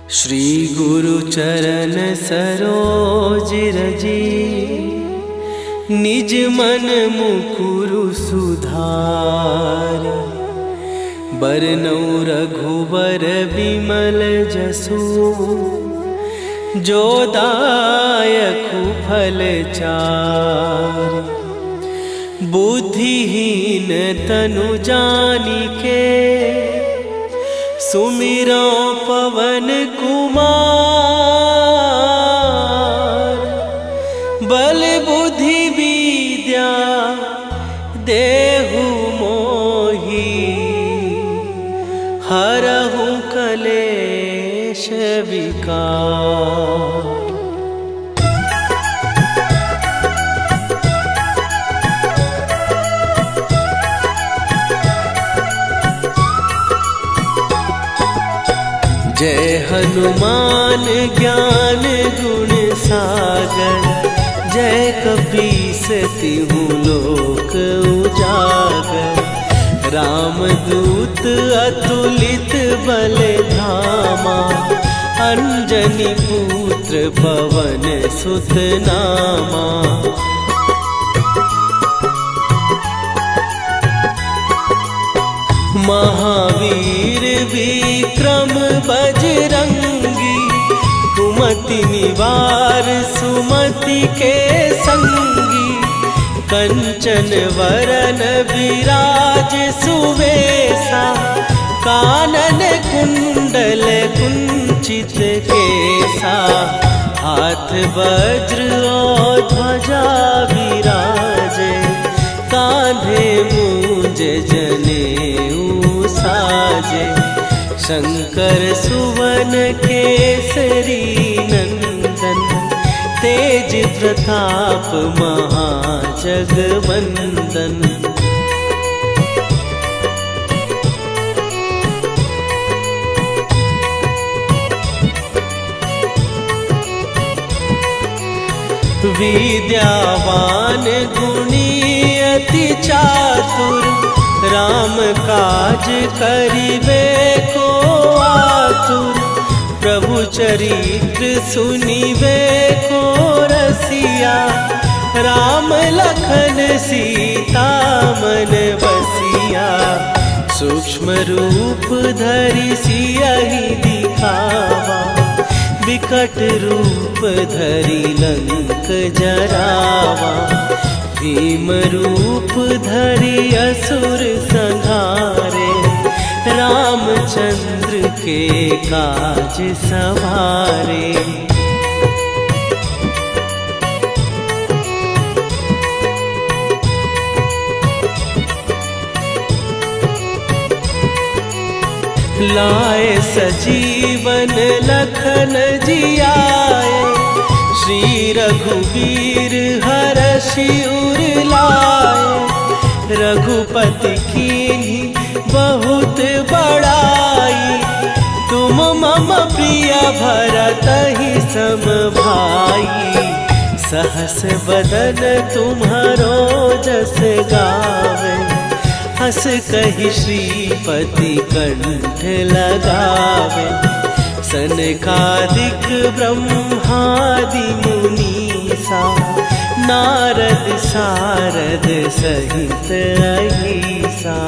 श्री गुरु चरण सरोज रजी, निज मन मुकुरु सुधार। बरनौ रघुबर बिमल जसु, जो दायकु फल चार। बुद्धिहीन तनु जानिके, सुमिरो पवन कुमार। बल बुद्धि विद्या देहु मोहि, हरहु कलेश विकार। जय हनुमान ज्ञान गुण सागर, जय कपीस तिहु लोक उजागर। रामदूत अतुलित बल धामा, अंजनी पुत्र पवन सुत नामा। महावीर विक्रम बजरंगी, कुमति निवार सुमति के संगी। कंचन वरन विराज सुवेशा, कानन कुंडल कुंचित केसा। हाथ वज्र और ध्वजा विराजे, कांधे मूंज जनेऊ साजे। शंकर सुवन केसरी नंदन, तेज प्रताप महाजगवंदन। विद्यावान गुणी अति चातुर, राम काज करिबे को आतुर। प्रभु चरित्र सुनिबे को रसिया, राम लखन सीता मन बसिया। सूक्ष्म रूप धरि सियहि दिखावा, विकट रूप धरि लंक जरावा। भीम रूप धरि असुर संहारे, रामचंद्र के काज सवारे। लाए सजीवन लखन जियाए, श्री रघुवीर हरषि उर लाए। रघुपति कीन्ही बहुत बड़ाई, तुम मम प्रिय भरतहि सम भाई। सहस बदन तुम्हारो जस गावे, हस कहि श्रीपति कंठ लगावे। सनकादिक ब्रह्मादि मुनीसा, नारद सारद सहित अहिसा।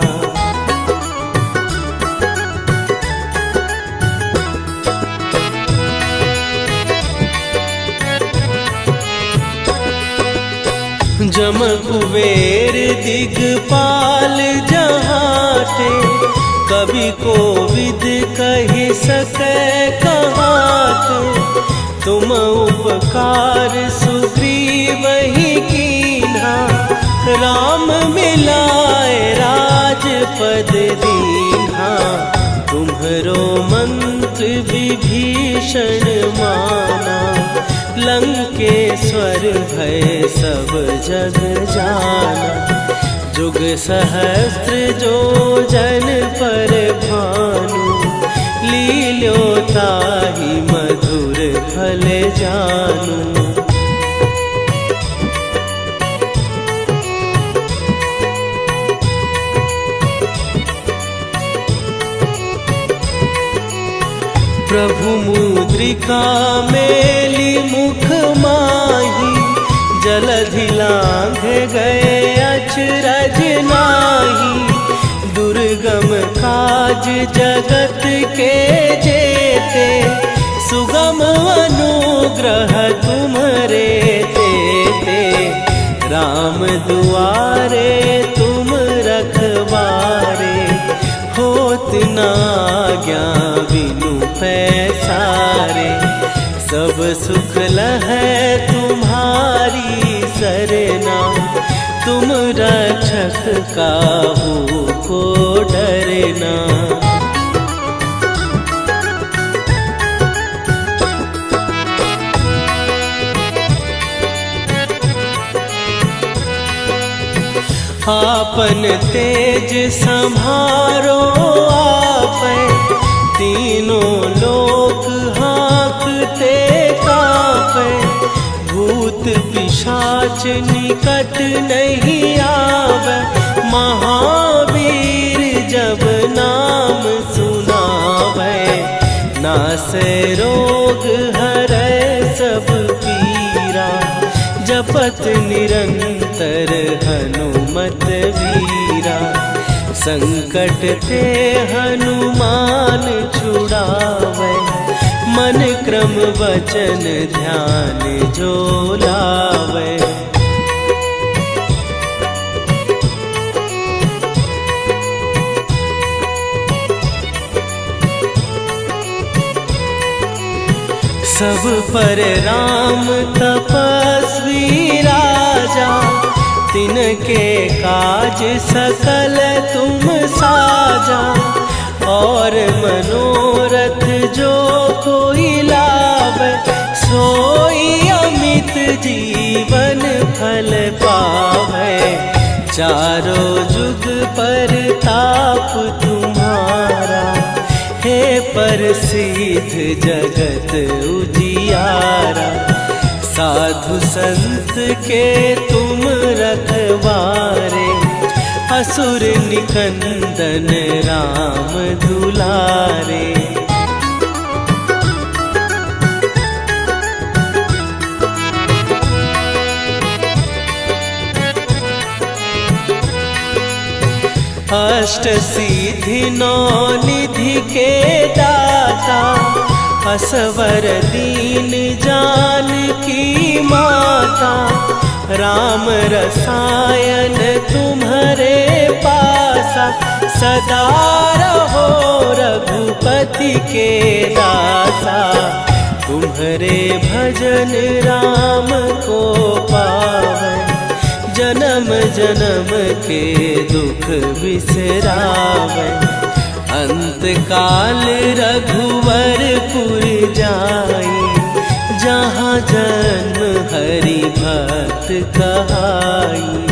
जम कुबेर दिगपाल जहाते, कवि कोविद कहि सकै कहाते। तुम उपकार सुग्रीवहि कीन्हा, राम मिलाए राजपद दीन्हा। तुम्हरो मंत्र विभीषण माना, लंकेश्वर भय सब जग जाना। जुग सहस्त्र जो जन पर भानु, लील्यो ताहि मधुर फल जानू। प्रभु मुद्रिका मेली मुख माही, जलधि लांघ गए अचरज नाही। दुर्गम काज जगत के जेते, सुगम अनुग्रह तुम्हारे तेते। राम दुआरे तुम रखवारे, होत ना आज्ञा बिनु पैसारे। सब सुख लहै तुम्हारी सरना, तुम रक्षक काहू को डरना। आपन तेज संभारो आपै, तीनों लोक हाँकते कापै। भूत पिशाच निकट नहीं आवे, महावीर जब नाम सुनावे। नासै रोग हरै सब पीरा, जपत निरंतर हनुमत वीरा। संकट ते हनुमान छुड़ावे, मन क्रम वचन ध्यान जो लावे। सब पर राम तपस्वी राजा, तिनके काज सकल तुम साजा। और मनोरथ जो कोई लावे, सोई अमित जीवन फल पावे। चारों जुग पर ताप तुम्हारा, हे प्रसिद्ध जगत उजियारा। साधु संत के तुम रखवारे, असुर निकंदन राम दुलारे। अष्ट सिद्धि नौ निधि के दाता, असवर दीन जानकी माता। राम रसायन तुम्हारे पासा, सदा रहो रघुपति के दासा। तुम्हारे भजन राम को पावे, जन्म जन्म के दुख बिसरावे। अंत काल रघुवरपुर जाई, जहाँ जन्म हरि भक्त कहाई।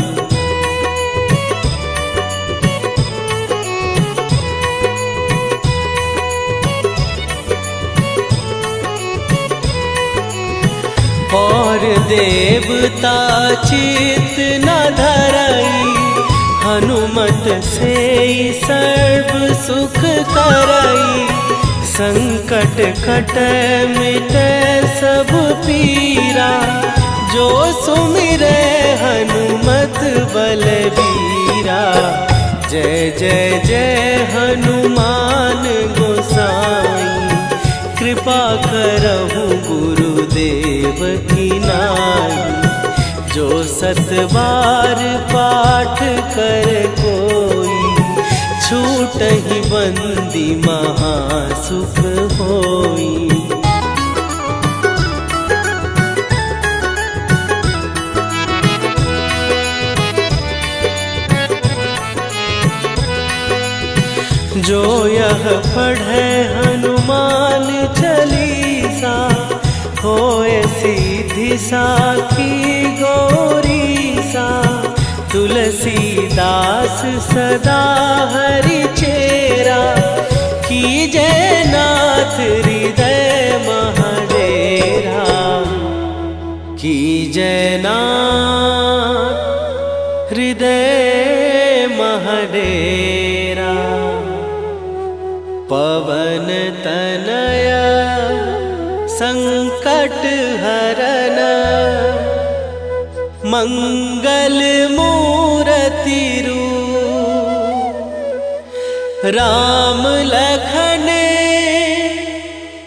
और देवता चित न धरई, हनुमत से सर्व सुख करई। संकट कटै मिटै सब पीरा, जो सुमिरै हनुमत बलबीरा। जय जय जय हनुमान गोसाई, कृपा करहु गुरुदेव की नाई। जो सत बार पाठ कर कोई, छूटहि बंदी महासुख होई। जो यह पढ़े हनुमान चालीसा, होए सीधी साखी गौरीसा। तुलसीदास सदा हरि चेरा, कीजय नाथ हृदय महडेरा। कीजय नाथ हृदय महडेरा। पवन तनय संकट हरन मंगल मूर्ति रूप राम लखन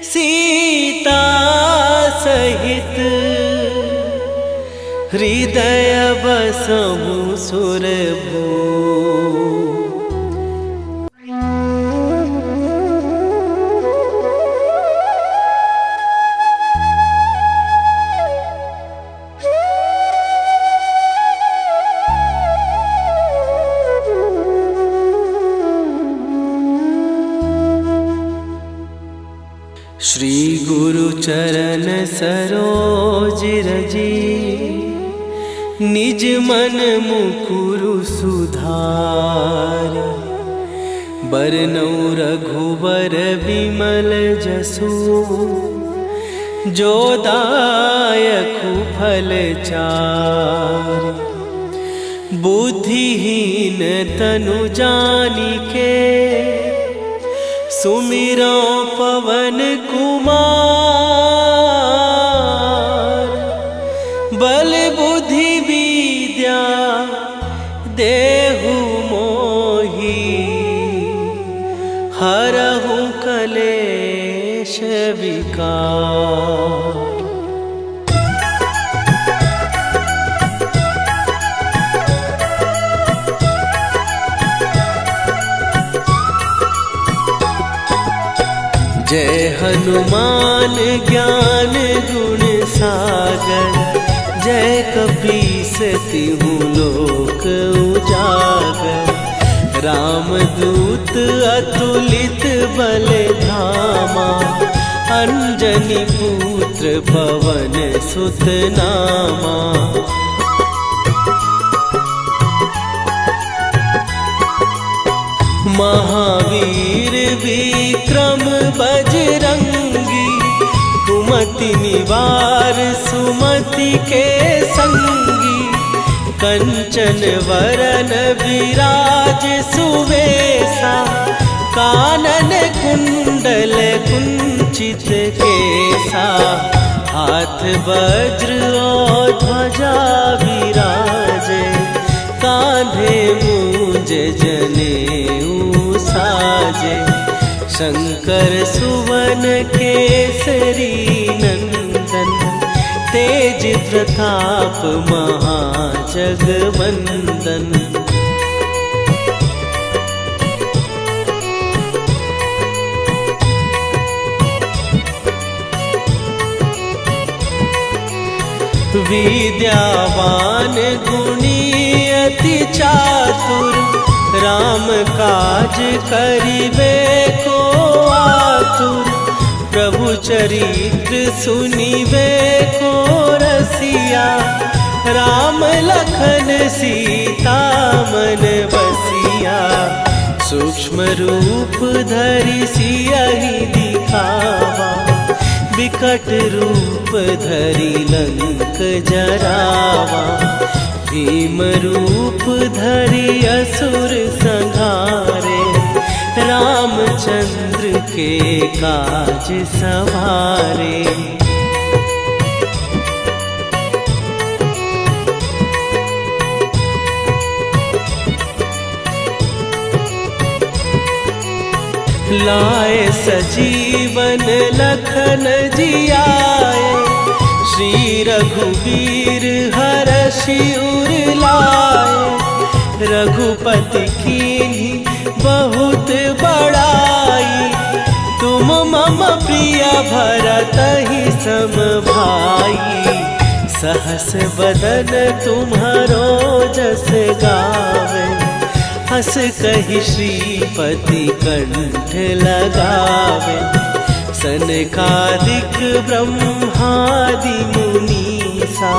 सीता सहित हृदय बसहु सुरभू। श्री गुरु चरण सरोज रजी निज मन मुकुरु सुधार। बरनउँ रघुबर बिमल जसु जो दायकु फल चार। बुद्धिहीन तनु जानिके सुमिरो पवन कुमार। बल बुद्धि विद्या देहु मोहि हरहु कलेश विकार। जय हनुमान ज्ञान गुण सागर। जय कपीस तिहु लोक उजागर। रामदूत अतुलित बल धामा। अंजनी पुत्र पवन सुत नामा। महावीर विक्रम बजरंगी। कुमति निवार सुमति के संगी। कंचन वरन विराज सुवेशा। कानन कुंडल कुंचित केसा। हाथ वज्र और ध्वजा विराजे। कांधे मूंज जनेऊ साजे। शंकर सुवन केसरी नंदन। तेज प्रताप महाजगवंदन। विद्यावान गुणी अति चातुर। राम काज करिबे को आतुर। प्रभु चरित्र सुनिबे को रसिया। राम लखन सीता मन बसिया। सूक्ष्म रूप धरि सियहि दिखावा। विकट रूप धरि लंक जरावा। भीम रूप धरि असुर संहारे। रामचंद्र के काज सवारे। लाए सजीवन लखन जियाए। श्री रघुवीर हरषि उर लाए। रघुपति कीन्ही बहुत बड़ाई। तुम मम प्रिय भरतहि सम भाई। सहस बदन तुम्हारो जस गावे। हस कहि श्रीपति कंठ लगावे। सनकादिक ब्रह्मादि मुनीसा।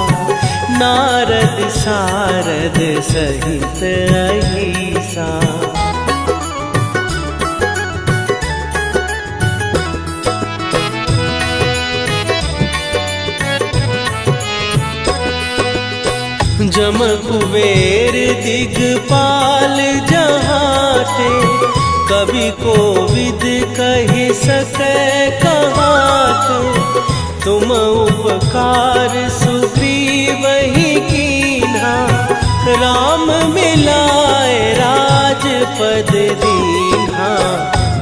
नारद सारद सहित अहिसा। जम कुबेर दिगपाल जहाते। कवि कोविद कहि सकै कहाते। तुम उपकार सुग्रीव ही कीन्हा, राम मिलाए राजपद दीन्हा।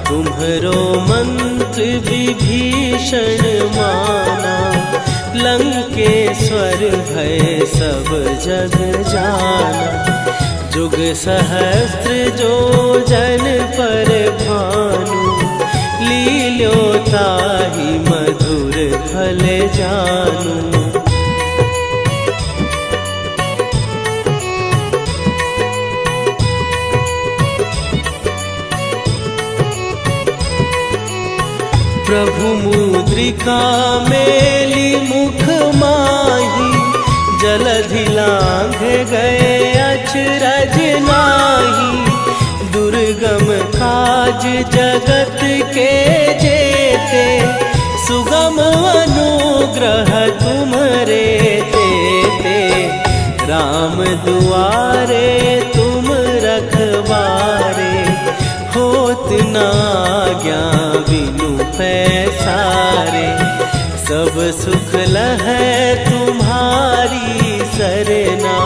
तुम्हरो मंत्र विभीषण माना, लंकेश्वर भय सब जग जाना। जुग सहस्त्र जो जन पर भानु, लील्यो ताहि मधुर फल जानू। प्रभु मुद्रिका मेली मुख माही, जलधि लांघ गए अचरज नाही। दुर्गम काज जगत के जेते, सुगम अनुग्रह तुम्हरे तेते। राम दुआरे तुम रखवारे, होत न आज्ञा बिनु पैसारे। सब सुख लहै तुम्हारी सरना,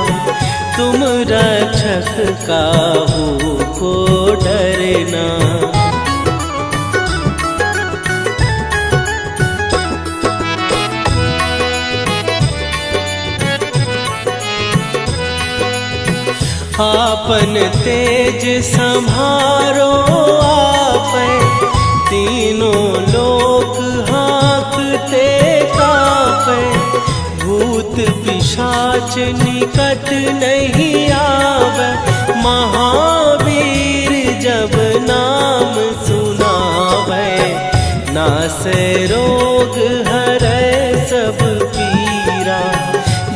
तुम रक्षक काहू को डरना। आपन तेज संभारो आपै, तीनों लोक हाँकते कापै। भूत पिशाच निकट नहीं आवे, महावीर जब नाम सुनावे। नासै रोग हरै सब पीरा,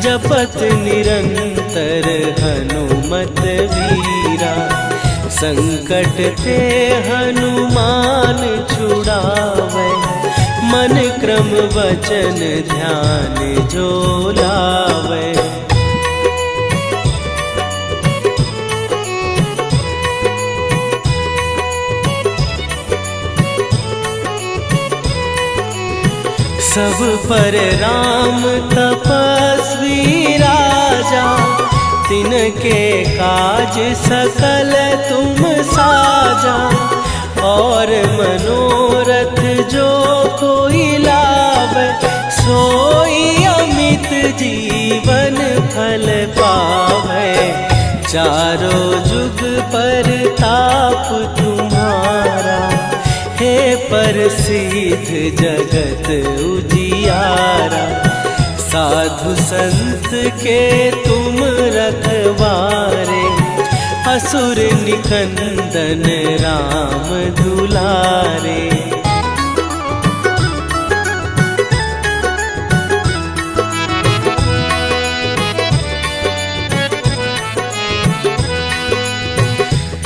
जपत निरंतर हनुमत वीरा। संकट ते हनुमान छुड़ावे, मन क्रम वचन ध्यान जो लावे। सब पर राम तपस्वी राजा, तिनके काज सकल तुम साजा। और मनोरथ जो कोई लावे, सोई अमित जीवन फल पावे। चारों जुग पर ताप तुम्हारा, हे प्रसिद्ध जगत उजियारा। साधु संत के तुम रखवारे, असुर निकंदन राम दुलारे।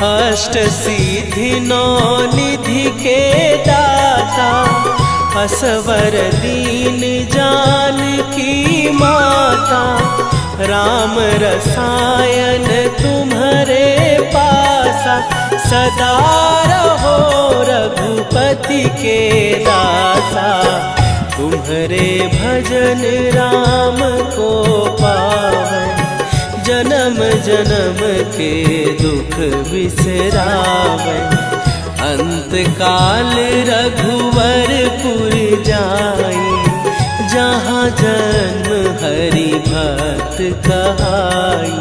अष्ट सिद्धि नौ निधि के दाता, असवर दीन जानकी माता। राम रसायन तुम्हारे पासा, सदा रहो रघुपति के दासा। तुम्हारे भजन राम को पावे, जन्म जन्म के दुख बिसरावे। अंत काल रघुवरपुर जाई, जहाँ जन्म हरि भक्त कहाई।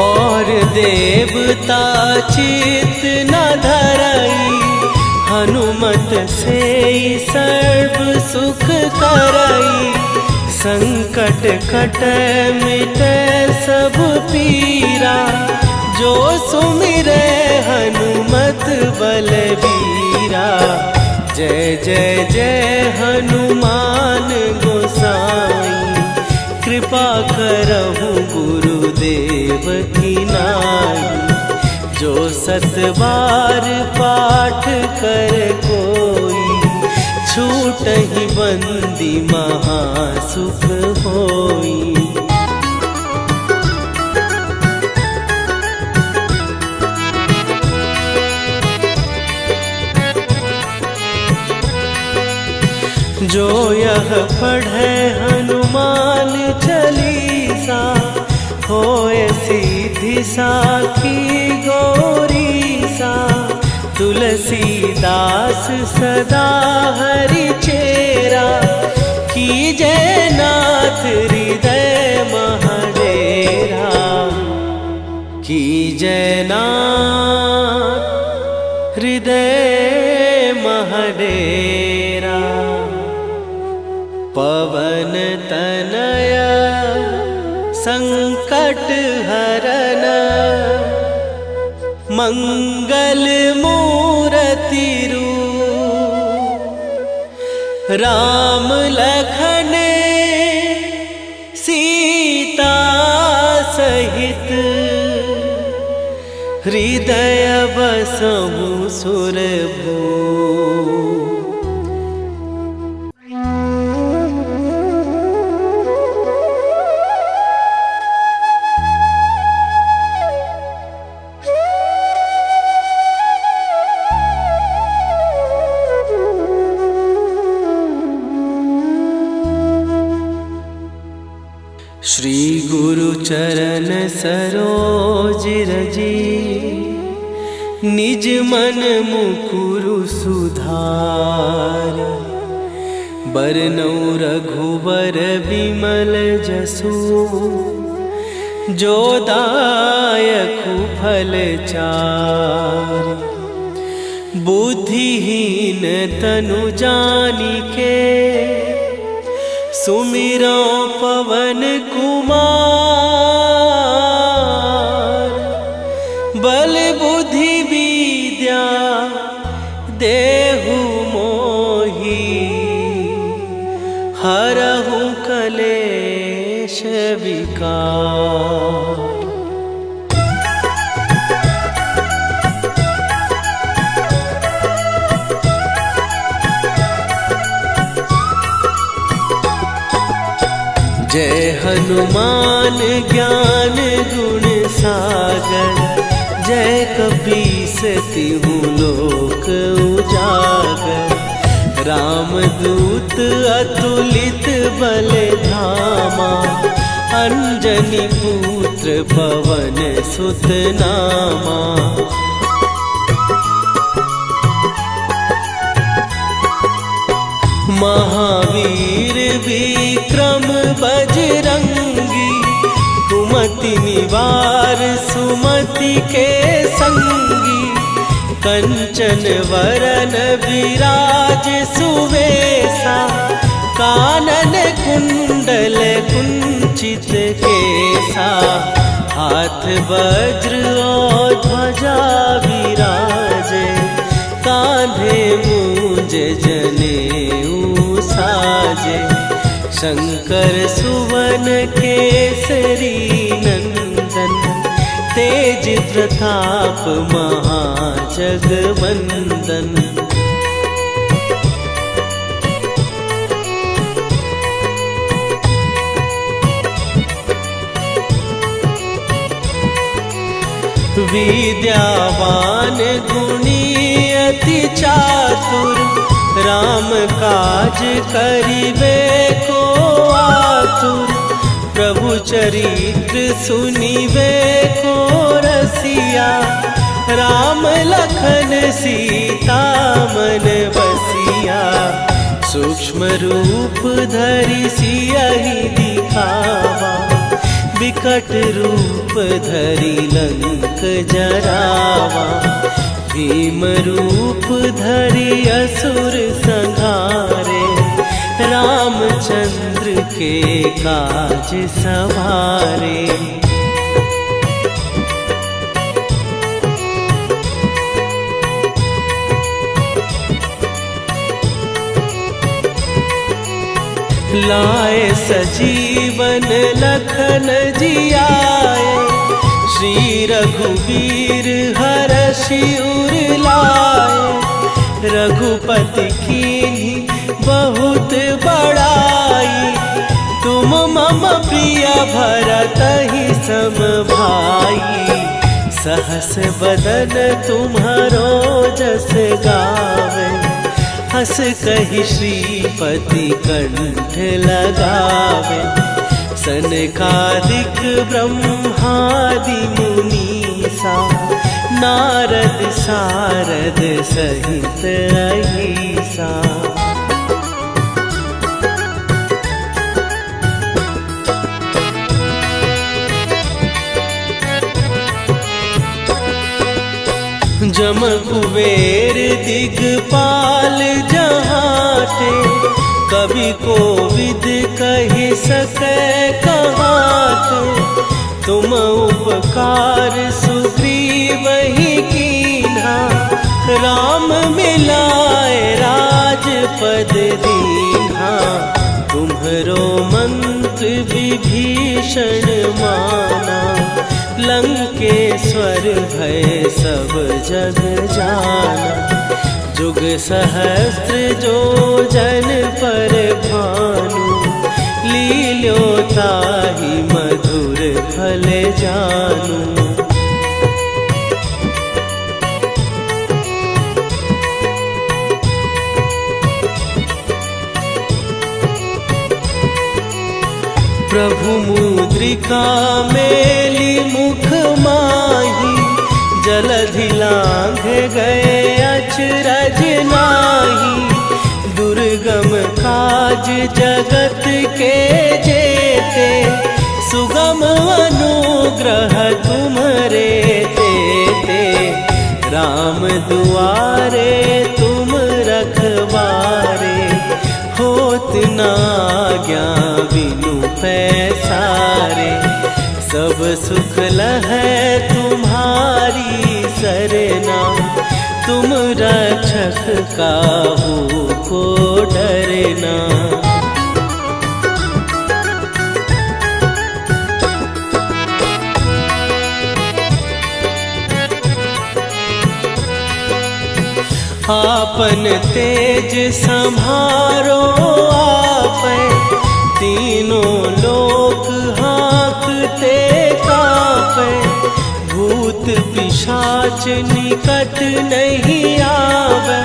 और देवता चित न धरई, हनुमत से सर्व सुख करई। संकट कटै मिटै सब पीरा, जो सुमिरै हनुमत बलबीरा। जय जय जय हनुमान गोसाई, कृपा करहु गुरुदेव की नाई। जो सत बार पाठ कर कोई, छूटहि बंदी महासुख होई। जो यह पढ़े हनुमान चालीसा, होए सीधी साखी गौरी सा। तुलसीदास सदा हरि चेरा, कीजय नाथ हृदय महडेरा। कीजय नाथ हृदय महडेरा। पवन तनय संकट हरन, मंगल मूरति रूप। राम लखन सीता सहित, हृदय बसहु सुरभूप। श्री गुरु चरण सरोज रजी, निज मन मुकुरु सुधार। बरनउँ रघुबर बिमल जसु, जो दायकु फल चारि। बुद्धिहीन तनु जानिके, सुमिरो पवन कुमार। बल बुद्धि विद्या देहु मोहि, हरहु कलेश विकार। जय हनुमान ज्ञान गुण सागर, जय कपीस तिहु लोक उजागर। रामदूत अतुलित बल धामा, अंजनी पुत्र पवन सुत नामा। महावीर विक्रम बजरंगी, कुमति निवार सुमति के संगी। कंचन वरन विराज सुवेशा, कानन कुंडल कुंचित केसा। हाथ वज्र और ध्वजा विराजे, कांधे मूंज जनेऊ साजे। शंकर सुवन केसरी नंदन, तेज प्रताप महाजगवंदन। विद्यावान गुणी अति चातुर, राम काज करिबे को आतुर। प्रभु चरित्र सुनिबे को रसिया, राम लखन सीता मन बसिया। सूक्ष्म रूप धरि सियहि दिखावा, विकट रूप धरि लंक जरावा। भीम रूप धरि असुर संहारे, रामचंद्र के काज सवारे। लाए सजीवन लखन जियाए, श्री रघुवीर हरषि उर लाए। रघुपति कीन्ही बहुत बड़ाई, तुम मम प्रिय भरतहि सम भाई। सहस बदन तुम्हारो जस गावे, हंस कही श्रीपति कंठ लगावे। सनकादिक ब्रह्मादि मुनीसा नारद सारद सहित अहिसा। जम कुबेर दिगपाल जहाते, कवि कोविद कहि सकै कहाते। तुम उपकार सुग्रीवहि कीन्हा, राम मिलाए राजपद दीन्हा। तुम्हरो मंत्र विभीषण माना, लंकेश्वर भय सब जग जाना। जुग सहस्त्र जो जन पर भानु, लील्यो ताहि मधुर फल जानू। प्रभु मुद्रिका मेली मुख माही, जलधि लांघ गए अचरज नाही। दुर्गम काज जगत के जेते, सुगम अनुग्रह तुम्हरे तेते। राम दुआरे तुम रखवारे, होत न आज्ञा बिनु पैसारे। सब सुख लहै तुम्हारी सरना, तुम रक्षक काहू को डरना। आपन तेज संभारो आपै, तीनों लोक हाँकते कापै। भूत पिशाच निकट नहीं आवे,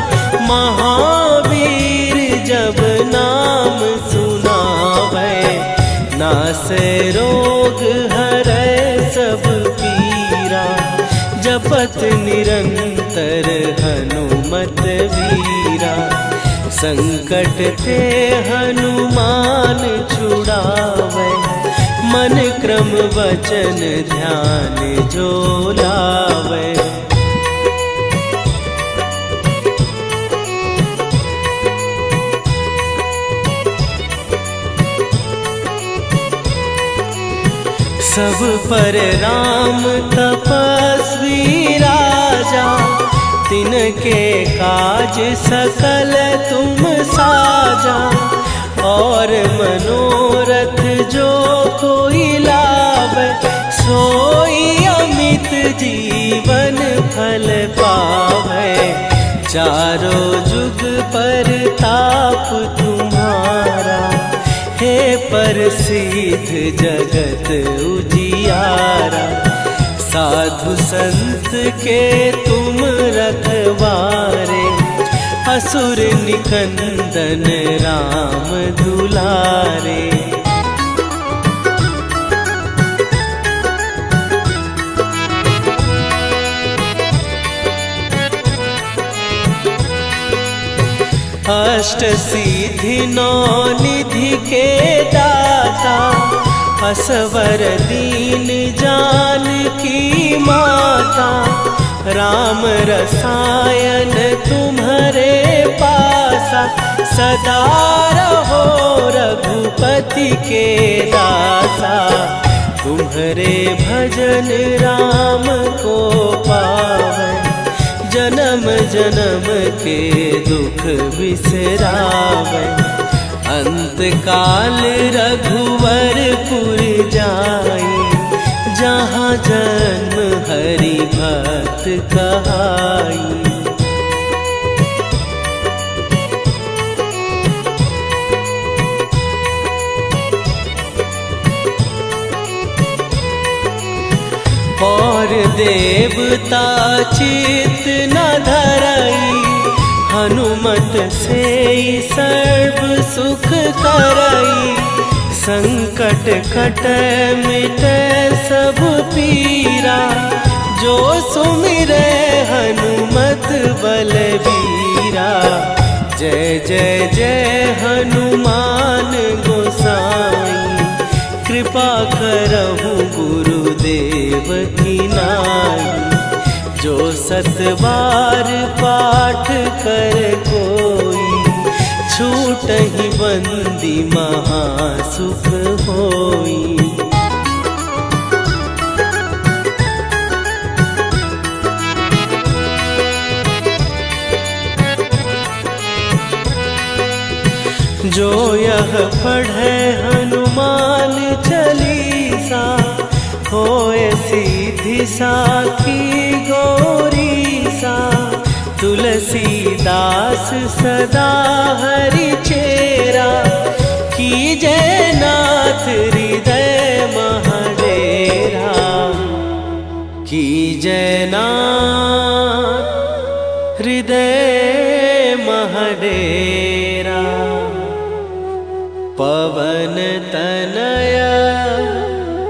महावीर जब नाम सुनावे। नासै रोग हरै सब पीरा, जपत निरंतर हनुमत वीरा। संकट ते हनुमान छुड़ावे, मन क्रम वचन ध्यान जो लावे। सब पर राम तपस्वी राजा, तिनके काज सकल तुम साजा। और मनोरथ जो कोई लावे, सोई अमित जीवन फल पावे। चारों जुग पर ताप तुम्हारा, हे प्रसिद्ध जगत उजियारा। साधु संत के तुम रखवारे, असुर निकंदन राम दुलारे। अष्ट सिद्धि नौ निधि के दाता, असवर दीन जानकी माता। राम रसायन तुम्हारे पासा, सदा रहो रघुपति के दासा। तुम्हारे भजन राम को पावै, जन्म जन्म के दुख बिसरावै। अंत काल रघुवरपुर जाई, जहाँ जन्म हरि भक्त कहाई। और देवता चित न धरई, हनुमत से सर्व सुख करई, संकट कटै मिटै सब पीरा। जो सुमिरै हनुमत बलबीरा, जय जय जय हनुमान गोसाई। कृपा करहु गुरुदेव की नाई, जो सत बार पाठ कर कोई, छूटहि बंदी महासुख होई। जो यह पढ़े हनुमान चालीसा, होए सीधी साखी गौरीसा। तुलसीदास सदा हरि चेरा, कीजय नाथ हृदय महडेरा। कीजय नाथ हृदय महडेरा। पवन तनया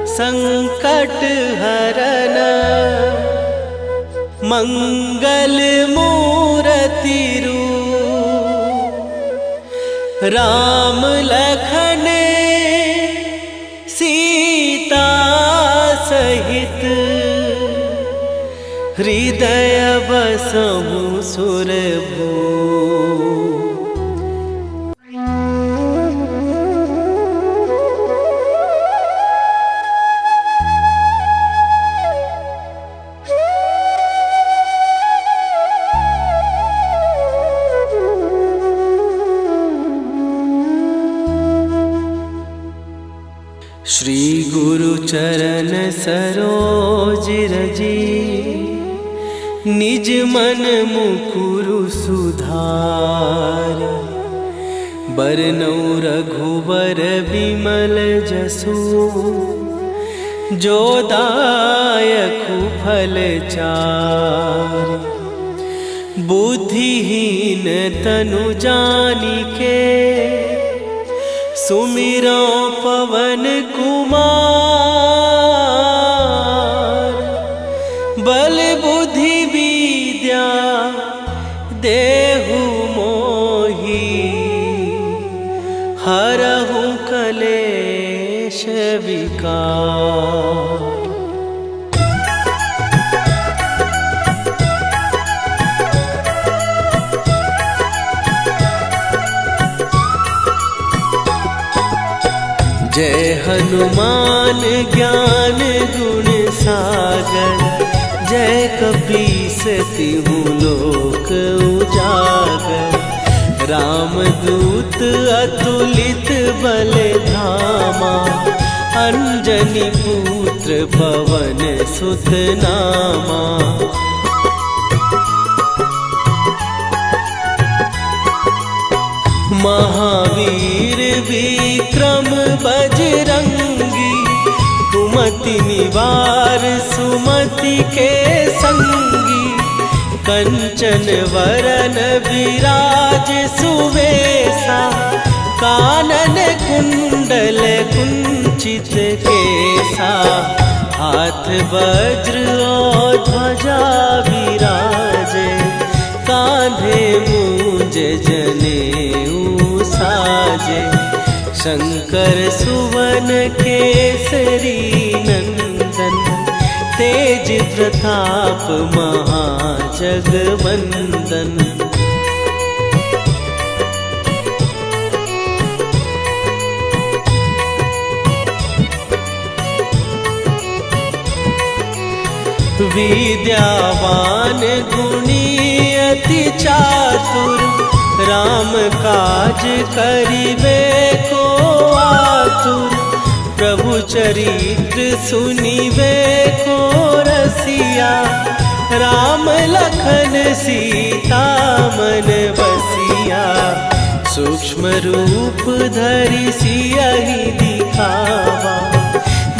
संकट हरन, मंगल मूरति रूप। राम लखन सीता सहित, हृदय बसहु सुरभूप। श्री गुरु चरण सरोज रजी, निज मन मुकुरु सुधार। बरनौ रघुबर बिमल जसु, जो दायकु फल चार। बुद्धिहीन तनु जानिके, सुमिरो पवन कुमार। बल बुद्धि विद्या देहु मोहि, हरहु कलेश विकार। जय हनुमान ज्ञान गुण सागर, जय कपीस तिहु लोक उजागर। रामदूत अतुलित बल धामा, अंजनी पुत्र पवन सुत नामा। महावीर विक्रम बजरंगी, कुमति निवार सुमति के संगी। कंचन वरन विराज सुवेशा, कानन कुंडल कुंचित केसा। हाथ वज्र और ध्वजा विराजे, कांधे मूंज जनेऊ साजे। शंकर सुवन केसरी नंदन, तेज प्रताप महाजगवंदन। विद्यावान गुणी अति चातुर, राम काज करिबे को आतुर। प्रभु चरित्र सुनिबे को रसिया, राम लखन सीता मन बसिया। सूक्ष्म रूप धरि सियहि दिखावा,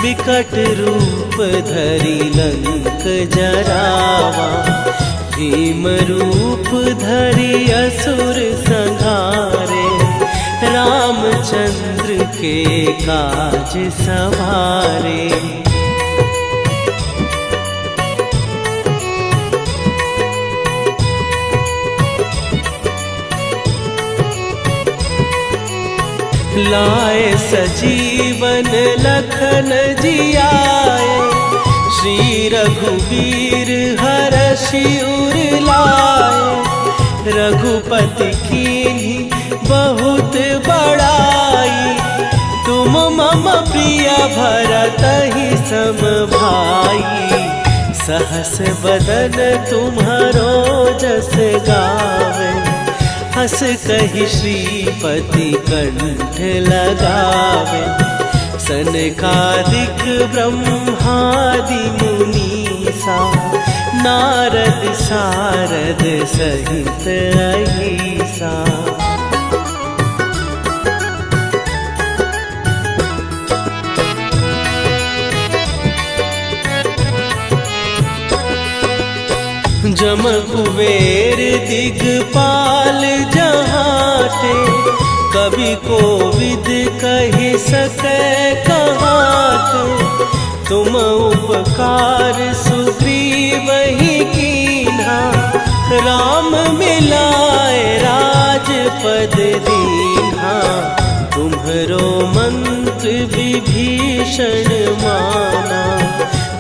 विकट रूप धरि लंक जरावा। भीम रूप धरि असुर संहारे, रामचंद्र के काज सवारे। लाए सजीवन लखन जियाए, श्री रघुवीर हरषि उर लाए। रघुपति कीन्ही बहुत बड़ाई, तुम मम प्रिय भरतहि सम भाई। सहस बदन तुम्हारो जस गावे, हस कहि श्रीपति कंठ लगावे। सनकादिक ब्रह्मादि मुनीसा, नारद सारद सहित अहिसा। जम कुबेर दिगपाल जहाते, कवि कोविद कहि सकै कहाते। तुम उपकार सुग्रीवहि कीन्हा, राम मिलाए राजपद दीन्हा। तुम्हरो मंत्र विभीषण माना,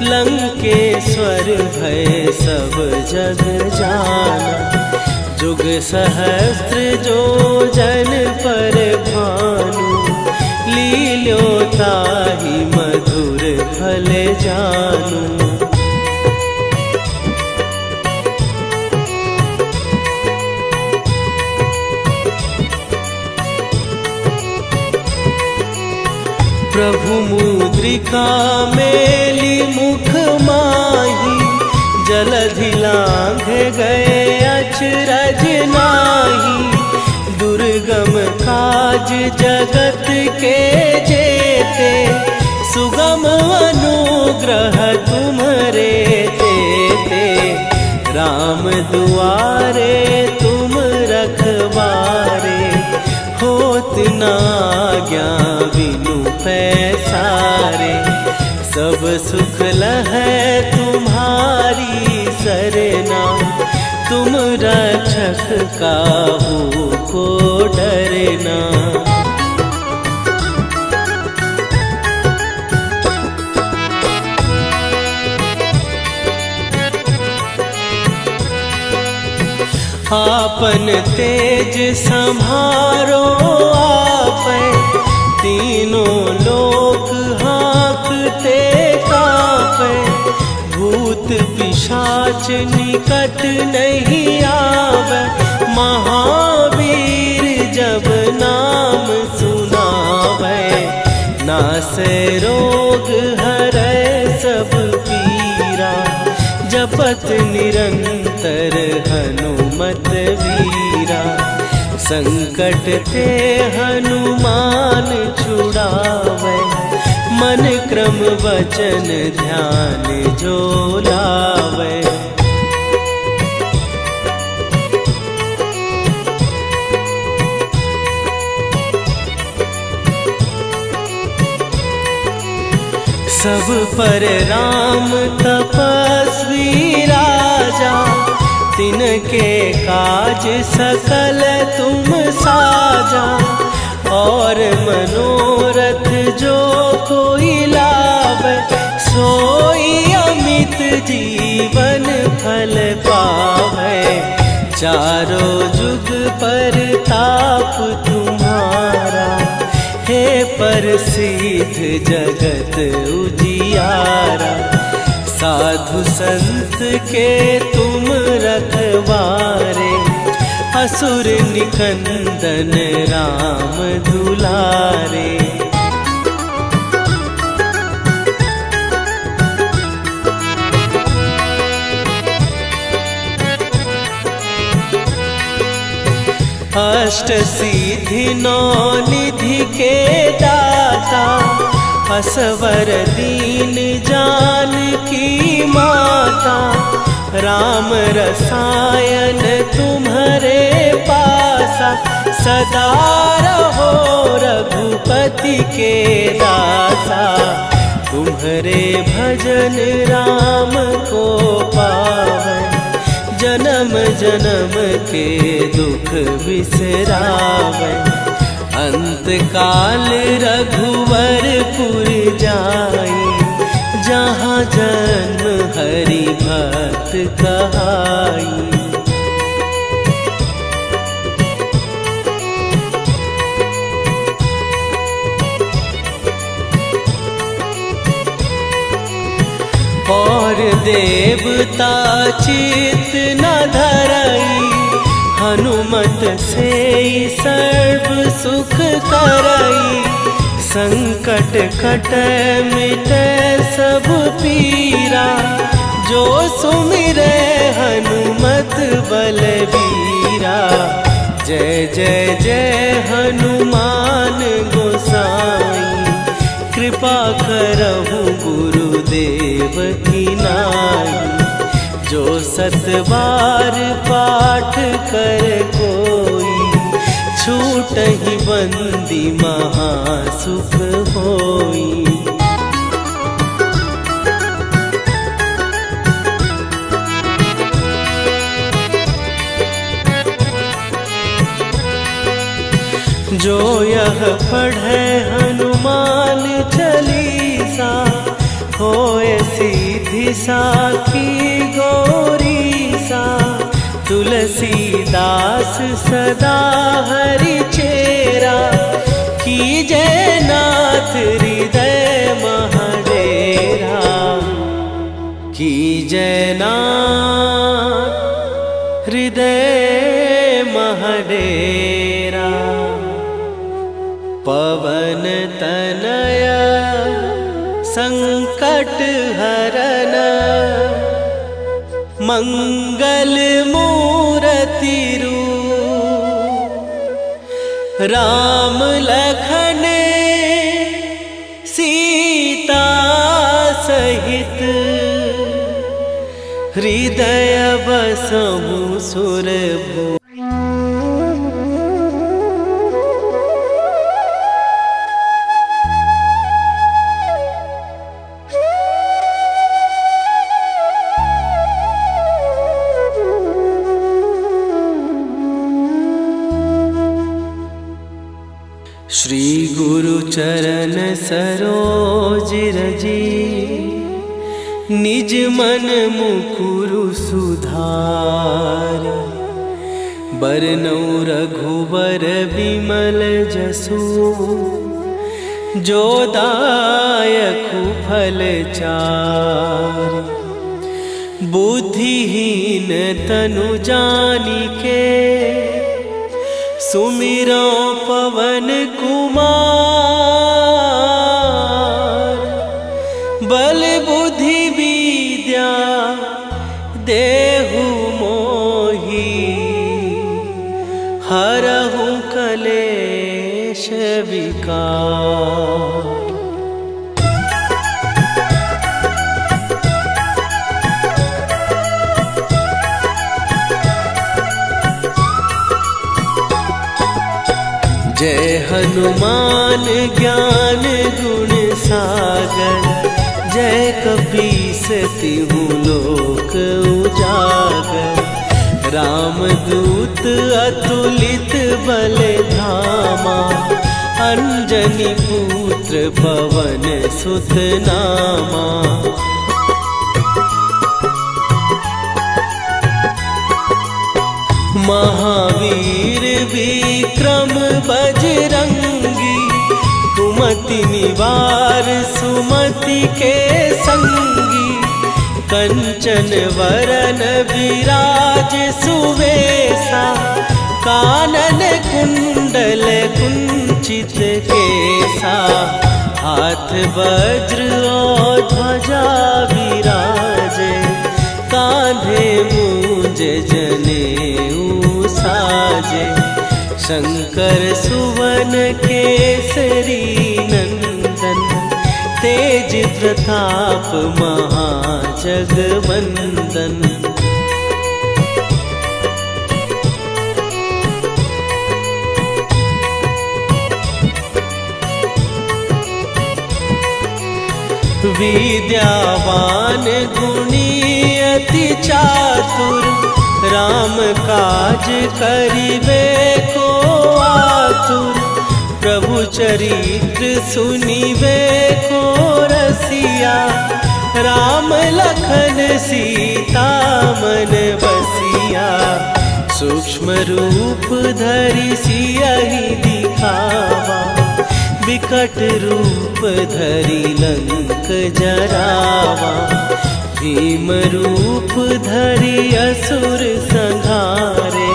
लंकेश्वर भय सब जग जाना। जुग सहस्त्र जो जन पर भानु, लील्यो ताहि मधुर फल जानू। प्रभु मुद्रिका मेली मुख माही, जलधि लांघ गए अचरज नाहि। दुर्गम काज जगत के जेते, सुगम अनुग्रह तुम्हरे तेते। राम दुआरे तुम रखवारे, होत न आज्ञा बिनु पैसारे। सब सुख लहै तुम्हारी सरना, तुम रक्षक काहू को डरना। आपन तेज सम्हारो आपै, तीनों लोक हाँकते कांपै। भूत पिशाच निकट नहीं आवे, महावीर जब नाम सुनावे। नासै रोग हरै सब पीरा, जपत निरंतर हनुमत वीरा। संकट ते हनुमान छुड़ावे, मन क्रम वचन ध्यान जो लावे। सब पर राम तपस्वी राजा, तिनके काज सकल तुम साजा। और मनोरथ जो कोई लावे, सोई अमित जीवन फल पावे। चारों जुग पर ताप तुम्हारा, हे प्रसिद्ध जगत उजियारा। साधु संत के तुम रखवारे, असुर निकंदन राम दुलारे। अष्ट सिद्धि नौ निधि के दाता, असवर दीन जानकी माता। राम रसायन तुम्हारे पासा, सदा रहो रघुपति के दासा। तुम्हारे भजन राम को पावन, जन्म जन्म के दुख बिसरावे। अंत काल रघुवरपुर जाई, जहाँ जन्म हरि भक्त कहाई। और देवता चित न धरई, हनुमत से सर्व सुख करई। संकट कटे मिटे सब पीरा, जो सुमिरे हनुमत बलबीरा। जय जय जय हनुमान गोसाई, कृपा करहु गुरुदेव की नाई। जो सत बार पाठ कर कोई, छूटहि बंदी महासुख होई। जो यह पढ़े हनुमान चालीसा, होए सीधी साखी गौरीसा। तुलसीदास सदा हरि चेरा, कीजय नाथ हृदय महडेरा। कीजय नाथ हृदय महडेरा। पवन तनय संकट हरन, मंगल मूरति रूप। राम लखन सीता सहित, हृदय बसहु सुरभूप। श्री गुरु चरण सरोज रजी, निज मन मुकुरु सुधार। बरनउँ रघुवर बिमल जसु, जो दायकु फल चार। बुद्धिहीन तनु जानिके, सुमिरो पवन कुमार। बल बुद्धि विद्या देहु मोहि, हरहु कलेश विकार। जय हनुमान ज्ञान गुण सागर, जय कपीस तिहु लोक उजागर। रामदूत अतुलित बल धामा, अंजनी पुत्र पवन सुत नामा। महावीर विक्रम बजरंगी, कुमति निवार सुमति के संगी। कंचन वरन विराज सुवेशा, कानन कुंडल कुंचित केसा। हाथ वज्र और ध्वजा विराजे, कांधे मूंज जनेऊ साजे। शंकर सुवन केसरी नंदन, तेज प्रताप महाजगवंदन। विद्यावान गुणी अति चातुर, राम काज करिबे को आतुर। प्रभु चरित्र सुनिबे को रसिया, राम लखन सीता मन बसिया। सूक्ष्म रूप धरि सियहि दिखावा, विकट रूप धरि लंक जरावा। भीम रूप धरि असुर संहारे,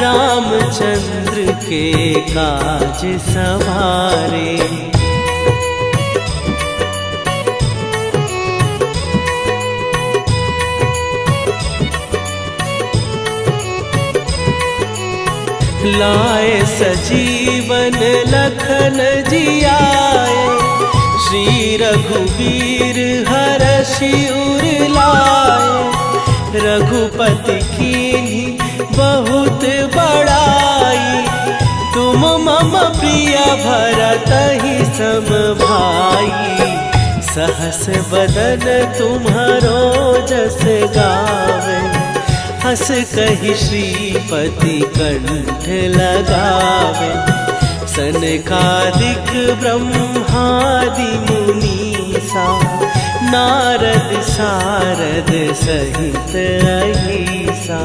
रामचंद्र के काज सवारे। लाए सजीवन लखन जियाए, श्री रघुवीर हरषि उर लाए। रघुपति कीन्ही बहुत बड़ाई, तुम मम प्रिय भरतहि सम भाई। सहस बदन तुम्हारो जस गावे, हस कहि श्रीपति कंठ लगावे। सनकादिक ब्रह्मादि मुनीसा, नारद सारद सहित अहिसा।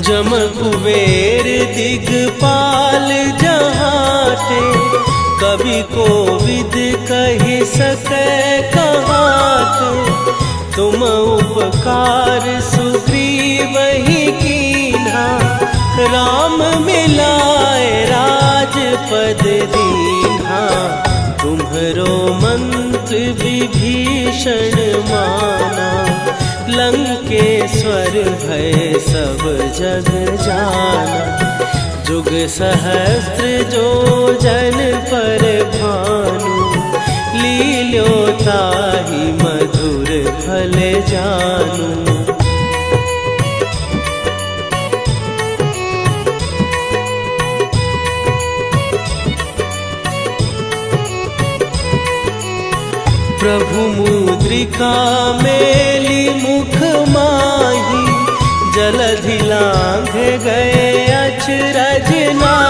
जम कुबेर दिगपाल जहाते, कवि कोविद कहि सकै कहाते। तुम उपकार सुग्रीवहि कीन्हा, राम मिलाए राजपद दीन्हा। तुम्हरो मंत्र विभीषण माना, लंकेश्वर भय सब जग जाना। जुग सहस्त्र जो जन पर भानु, लील्यो ताहि मधुर फल जानू। प्रभु मुद्रिका मेली मुख माही, जलधि लांघ गए अचरज नाहि।